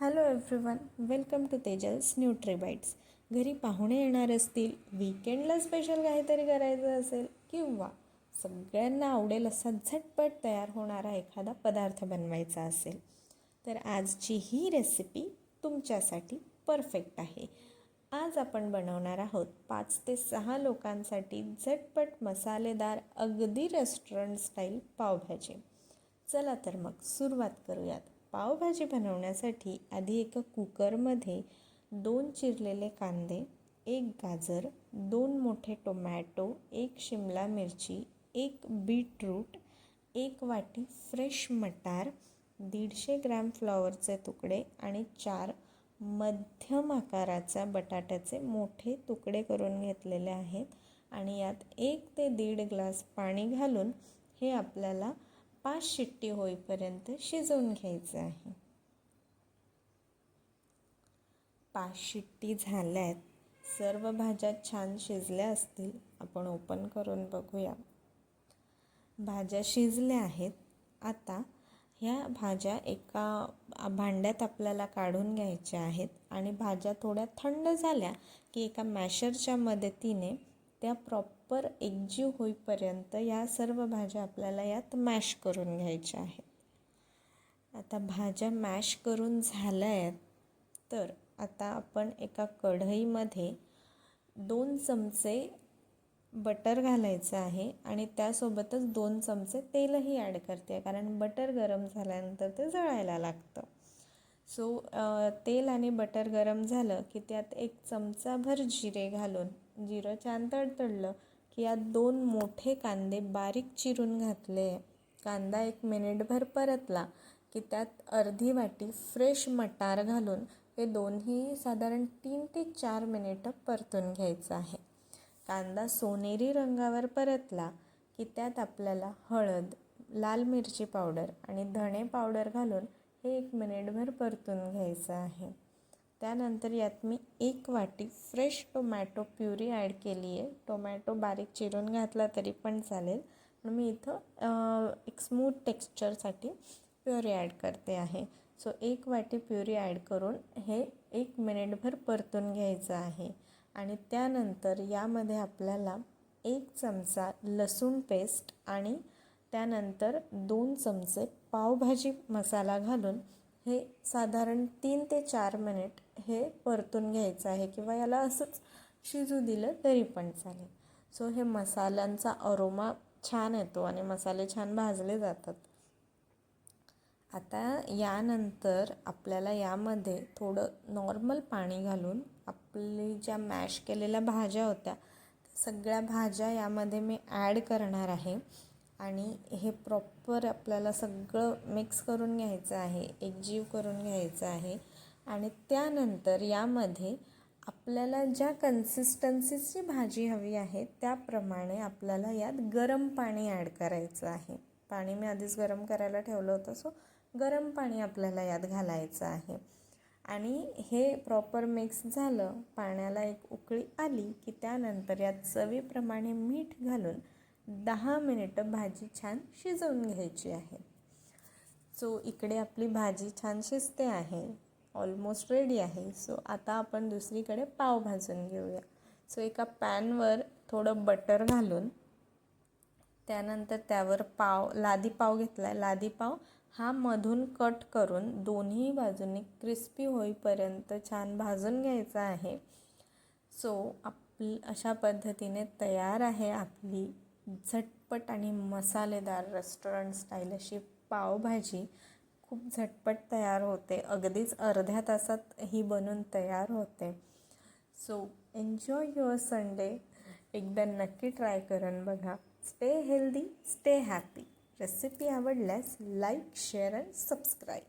Hello everyone, welcome to Tejal's nutri bites. घरी पाहुणे येणार असतील, वीकेंडला स्पेशल काहीतरी करायचं असेल किंवा सगळ्यांना आवडेल असा झटपट तयार होणारा एखादा पदार्थ बनवायचा असेल तर आजची ही रेसिपी तुमच्यासाठी परफेक्ट आहे. आज आपण बनवणार आहोत 5 ते 6 लोकांसाठी झटपट मसालेदार अगदी रेस्टॉरंट स्टाईल पावभाजी. चला तर मग सुरुवात करूयात. पावभाजी बनवण्यासाठी आधी एका कुकरमध्ये 2 चिरलेले कांदे, 1 गाजर, 2 मोठे टोमॅटो, 1 शिमला मिरची, 1 बीटरूट, 1 वाटी फ्रेश मटार, 150 ग्रॅम फ्लॉवरचे तुकडे आणि 4 मध्यम आकाराच्या बटाट्याचे मोठे तुकडे करून घेतलेले आहेत. आणि यात 1 ते 1.5 ग्लास पाणी घालून हे आपल्याला 5 शिट्टी होईपर्यंत शिजवून घ्यायचं आहे. 5 शिट्टी झाल्यात. सर्व भाज्या छान शिजल्या असतील. आपण ओपन करून बघूया. भाज्या शिजल्या आहेत. आता ह्या भाज्या एका भांड्यात आपल्याला काढून घ्यायच्या आहेत आणि भाज्या थोड्या थंड झाल्या की एका मॅशरच्या मदतीने त्या प्रॉपर एकजीव होईपर्यंत या सर्व भाज्या आपल्याला यात मॅश करून घ्यायच्या आहेत. आता भाज्या मॅश करून झाल्या आहेत तर आता आपण एका कढईमध्ये 2 चमचे बटर घालायचं आहे आणि त्यासोबतच 2 चमचे तेलही ॲड करते कारण बटर गरम झाल्यानंतर ते जळायला लागतं. सो तेल आणि बटर गरम झालं की त्यात 1 चमचाभर जिरे घालून जिरं छान तडतडलं की यात 2 मोठे कांदे बारीक चिरून घातले. कांदा 1 मिनिटभर परतला की त्यात अर्धी वाटी फ्रेश मटार घालून हे दोन्ही साधारण 3 ते 4 मिनिटं परतून घ्यायचं आहे. कांदा सोनेरी रंगावर परतला की त्यात आपल्याला हळद, लाल मिरची पावडर आणि धणे पावडर घालून हे 1 मिनिटभर परतून घ्यायचं आहे. त्यानंतर यात मी 1 वाटी फ्रेश टोमॅटो प्युरी ॲड केली आहे. टोमॅटो बारीक चिरून घातला तरी पण चालेल, पण मी इथं एक स्मूथ टेक्स्चरसाठी प्युरी ॲड करते आहे. सो 1 वाटी प्युरी ॲड करून हे 1 मिनिटभर परतून घ्यायचं आहे. आणि त्यानंतर यामध्ये आपल्याला 1 चमचा लसूण पेस्ट आणि त्यानंतर 2 चमचे पावभाजी मसाला घालून हे साधारण 3 ते 4 मिनिट हे परतून घ्यायचं आहे किंवा याला असंच शिजू दिलं तरी पण चालेल. सो हे मसाल्यांचा अरोमा छान येतो आणि मसाले छान भाजले जातात. आता यानंतर आपल्याला यामध्ये थोडं नॉर्मल पाणी घालून आपली ज्या मॅश केलेल्या भाज्या होत्या सगळ्या भाज्या यामध्ये मी ॲड करणार आहे आणि हे प्रॉपर आपल्याला सगळं मिक्स करून घ्यायचं आहे, एकजीव करून घ्यायचं आहे. आणि त्यानंतर यामध्ये आपल्याला ज्या कन्सिस्टन्सीची भाजी हवी आहे त्याप्रमाणे आपल्याला यात गरम पाणी ॲड करायचं आहे. पाणी मी आधीच गरम करायला ठेवलं होतं, सो गरम पाणी आपल्याला यात घालायचं आहे. आणि हे प्रॉपर मिक्स झालं, पाण्याला एक उकळी आली की त्यानंतर यात चवीप्रमाणे मीठ घालून 10 मिनिटं भाजी छान शिजवून घ्यायची आहे. सो इकडे आपली भाजी छान शिजते आहे, ऑलमोस्ट रेडी आहे. सो आता आपण दुसरीकडे पाव भाजून घेऊया. सो एका पॅनवर थोडं बटर घालून त्यानंतर त्यावर लादी पाव घेतला आहे. लादी पाव हा मधून कट करून दोन्ही बाजूंनी क्रिस्पी होईपर्यंत छान भाजून घ्यायचा आहे. सो अशा पद्धतीने तयार आहे आपली झटपट आणि मसालेदार रेस्टॉरंट स्टाईल अशी पावभाजी. खूप झटपट तयार होते, अगदीच अर्ध्या तासात ही बनून तयार होते. So enjoy your Sunday. एकदा नक्की ट्राय करून बघा. Stay healthy, stay happy. Recipe आवडल्यास लाईक, शेअर अँड सबस्क्राईब.